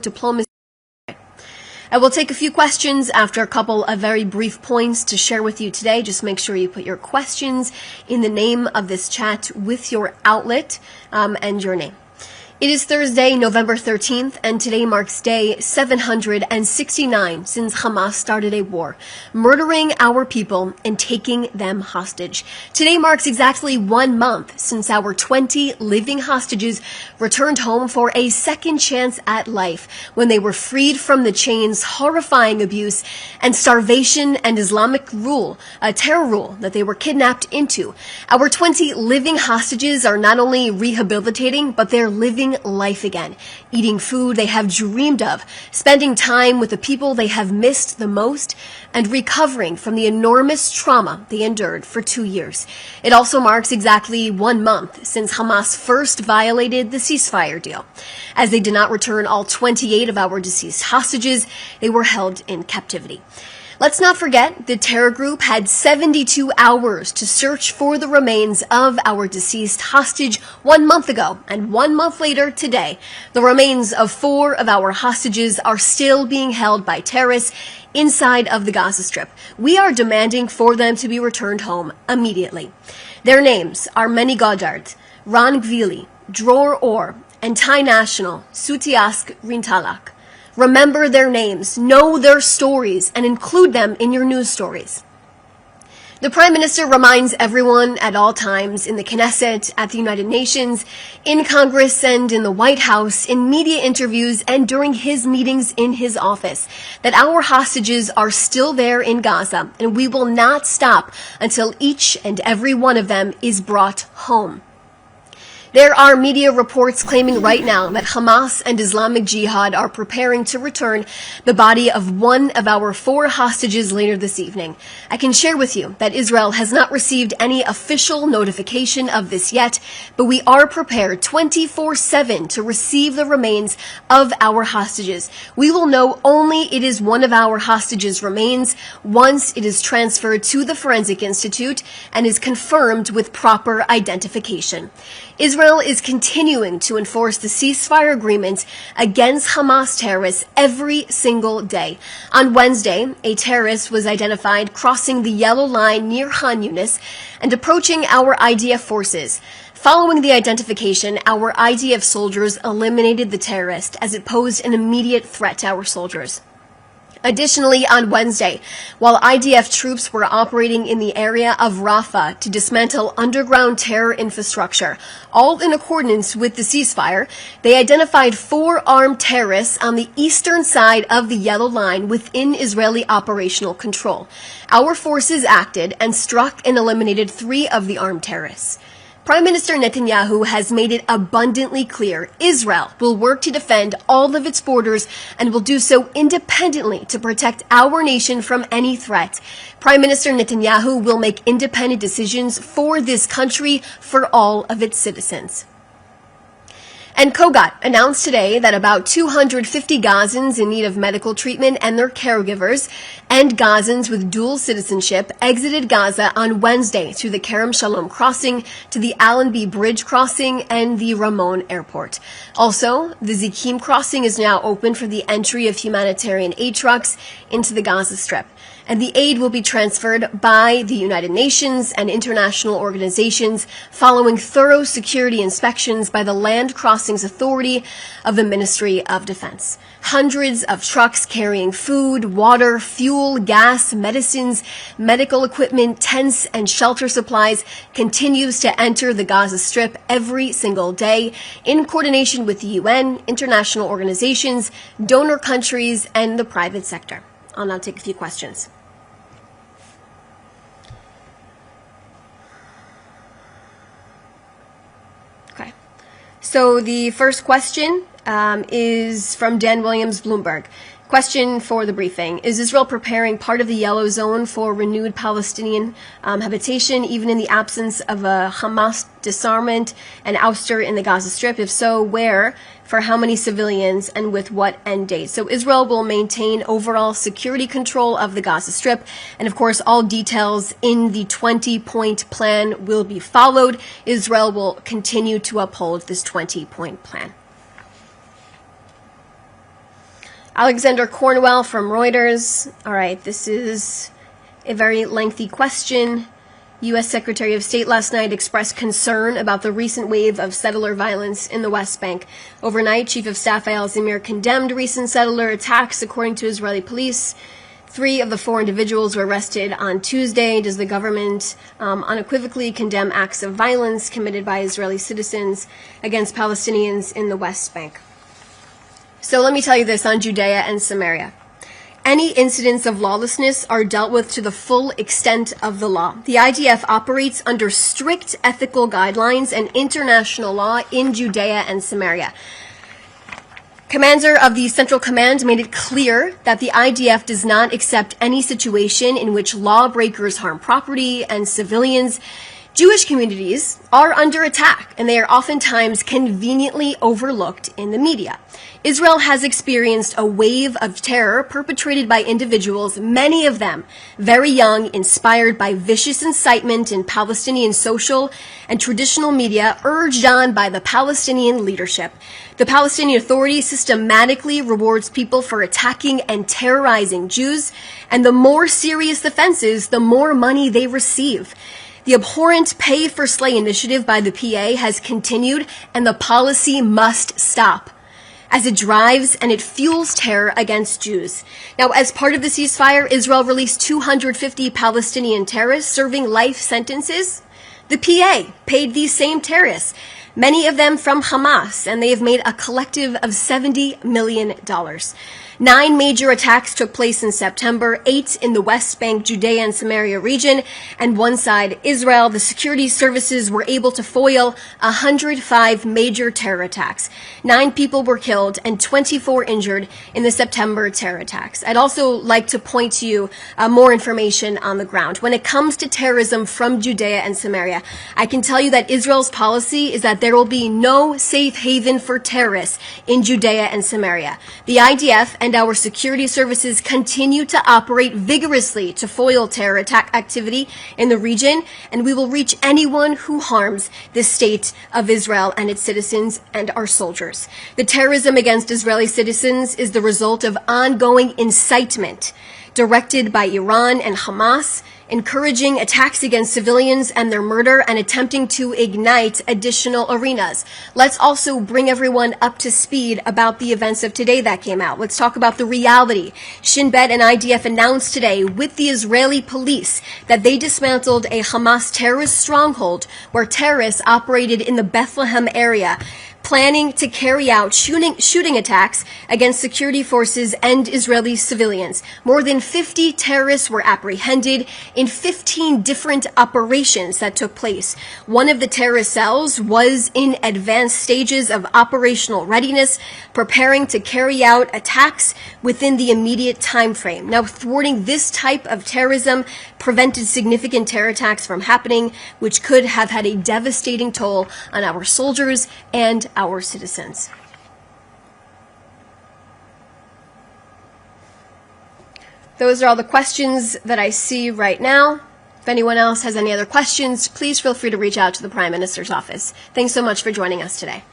diplomacy. I will take a few questions after a couple of very brief points to share with you today. Just make sure you put your questions in the name of this chat with your outlet and your name. It is Thursday, November 13th, and today marks day 769 since Hamas started a war, murdering our people and taking them hostage. Today marks exactly 1 month since our 20 living hostages returned home for a second chance at life when they were freed from the chains, horrifying abuse, and starvation and Islamic rule, a terror rule that they were kidnapped into. Our 20 living hostages are not only rehabilitating, but they're living life again, eating food they have dreamed of, spending time with the people they have missed the most, and recovering from the enormous trauma they endured for 2 years. It also marks exactly 1 month since Hamas first violated the ceasefire deal. As they did not return all 28 of our deceased hostages, they were held in captivity. Let's not forget the terror group had 72 hours to search for the remains of our deceased hostage 1 month ago, and 1 month later today, the remains of 4 of our hostages are still being held by terrorists inside of the Gaza Strip. We are demanding for them to be returned home immediately. Their names are Meni Goddard, Ran Gvili, Dror Or, and Thai national Sutiask Rintalak. Remember their names, know their stories, and include them in your news stories. The Prime Minister reminds everyone at all times in the Knesset, at the United Nations, in Congress, and in the White House, in media interviews, and during his meetings in his office, that our hostages are still there in Gaza, and we will not stop until each and every one of them is brought home. There are media reports claiming right now that Hamas and Islamic Jihad are preparing to return the body of one of our 4 hostages later this evening. I can share with you that Israel has not received any official notification of this yet, but we are prepared 24/7 to receive the remains of our hostages. We will know only it is one of our hostages' remains once it is transferred to the Forensic Institute and is confirmed with proper identification. Israel is continuing to enforce the ceasefire agreement against Hamas terrorists every single day. On Wednesday, a terrorist was identified crossing the yellow line near Khan Yunis and approaching our IDF forces. Following the identification, our IDF soldiers eliminated the terrorist as it posed an immediate threat to our soldiers. Additionally, on Wednesday, while IDF troops were operating in the area of Rafah to dismantle underground terror infrastructure, all in accordance with the ceasefire, they identified 4 armed terrorists on the eastern side of the yellow line within Israeli operational control. Our forces acted and struck and eliminated 3 of the armed terrorists. Prime Minister Netanyahu has made it abundantly clear Israel will work to defend all of its borders and will do so independently to protect our nation from any threat. Prime Minister Netanyahu will make independent decisions for this country for all of its citizens. And Kogat announced today that about 250 Gazans in need of medical treatment and their caregivers and Gazans with dual citizenship exited Gaza on Wednesday through the Kerem Shalom crossing to the Allenby Bridge crossing and the Ramon Airport. Also, the Zikim crossing is now open for the entry of humanitarian aid trucks into the Gaza Strip. And the aid will be transferred by the United Nations and international organizations following thorough security inspections by the Land Crossings Authority of the Ministry of Defense. Hundreds of trucks carrying food, water, fuel, gas, medicines, medical equipment, tents, and shelter supplies continues to enter the Gaza Strip every single day in coordination with the UN, international organizations, donor countries, and the private sector. I'll now take a few questions. Okay. So the first question is from Dan Williams, Bloomberg. Question for the briefing. Is Israel preparing part of the yellow zone for renewed Palestinian habitation, even in the absence of a Hamas disarmament and ouster in the Gaza Strip? If so, where, for how many civilians, and with what end date? So Israel will maintain overall security control of the Gaza Strip. And of course, all details in the 20-point plan will be followed. Israel will continue to uphold this 20-point plan. Alexander Cornwell from Reuters. All right, this is a very lengthy question. U.S. Secretary of State last night expressed concern about the recent wave of settler violence in the West Bank. Overnight, Chief of Staff Eyal Zamir condemned recent settler attacks, according to Israeli police. 3 of the 4 individuals were arrested on Tuesday. Does the government unequivocally condemn acts of violence committed by Israeli citizens against Palestinians in the West Bank? So let me tell you this on Judea and Samaria. Any incidents of lawlessness are dealt with to the full extent of the law. The IDF operates under strict ethical guidelines and international law in Judea and Samaria. Commander of the Central Command made it clear that the IDF does not accept any situation in which lawbreakers harm property and civilians. Jewish communities are under attack, and they are oftentimes conveniently overlooked in the media. Israel has experienced a wave of terror perpetrated by individuals, many of them very young, inspired by vicious incitement in Palestinian social and traditional media, urged on by the Palestinian leadership. The Palestinian Authority systematically rewards people for attacking and terrorizing Jews, and the more serious offenses, the more money they receive. The abhorrent pay-for-slay initiative by the PA has continued, and the policy must stop, as it drives and it fuels terror against Jews. Now, as part of the ceasefire, Israel released 250 Palestinian terrorists serving life sentences. The PA paid these same terrorists, many of them from Hamas, and they have made a collective of $70 million. 9 major attacks took place in September, 8 in the West Bank, Judea and Samaria region, and 1 side, Israel. The security services were able to foil 105 major terror attacks. 9 people were killed and 24 injured in the September terror attacks. I'd also like to point to you more information on the ground. When it comes to terrorism from Judea and Samaria, I can tell you that Israel's policy is that there will be no safe haven for terrorists in Judea and Samaria. The IDF and our security services continue to operate vigorously to foil terror attack activity in the region, and we will reach anyone who harms the state of Israel and its citizens and our soldiers. The terrorism against Israeli citizens is the result of ongoing incitement directed by Iran and Hamas, encouraging attacks against civilians and their murder and attempting to ignite additional arenas. Let's also bring everyone up to speed about the events of today that came out. Let's talk about the reality. Shin Bet and IDF announced today with the Israeli police that they dismantled a Hamas terrorist stronghold where terrorists operated in the Bethlehem area, planning to carry out shooting attacks against security forces and Israeli civilians. More than 50 terrorists were apprehended in 15 different operations that took place. One of the terrorist cells was in advanced stages of operational readiness, preparing to carry out attacks within the immediate time frame. Now, thwarting this type of terrorism prevented significant terror attacks from happening, which could have had a devastating toll on our soldiers and our citizens. Those are all the questions that I see right now. If anyone else has any other questions, please feel free to reach out to the Prime Minister's office. Thanks so much for joining us today.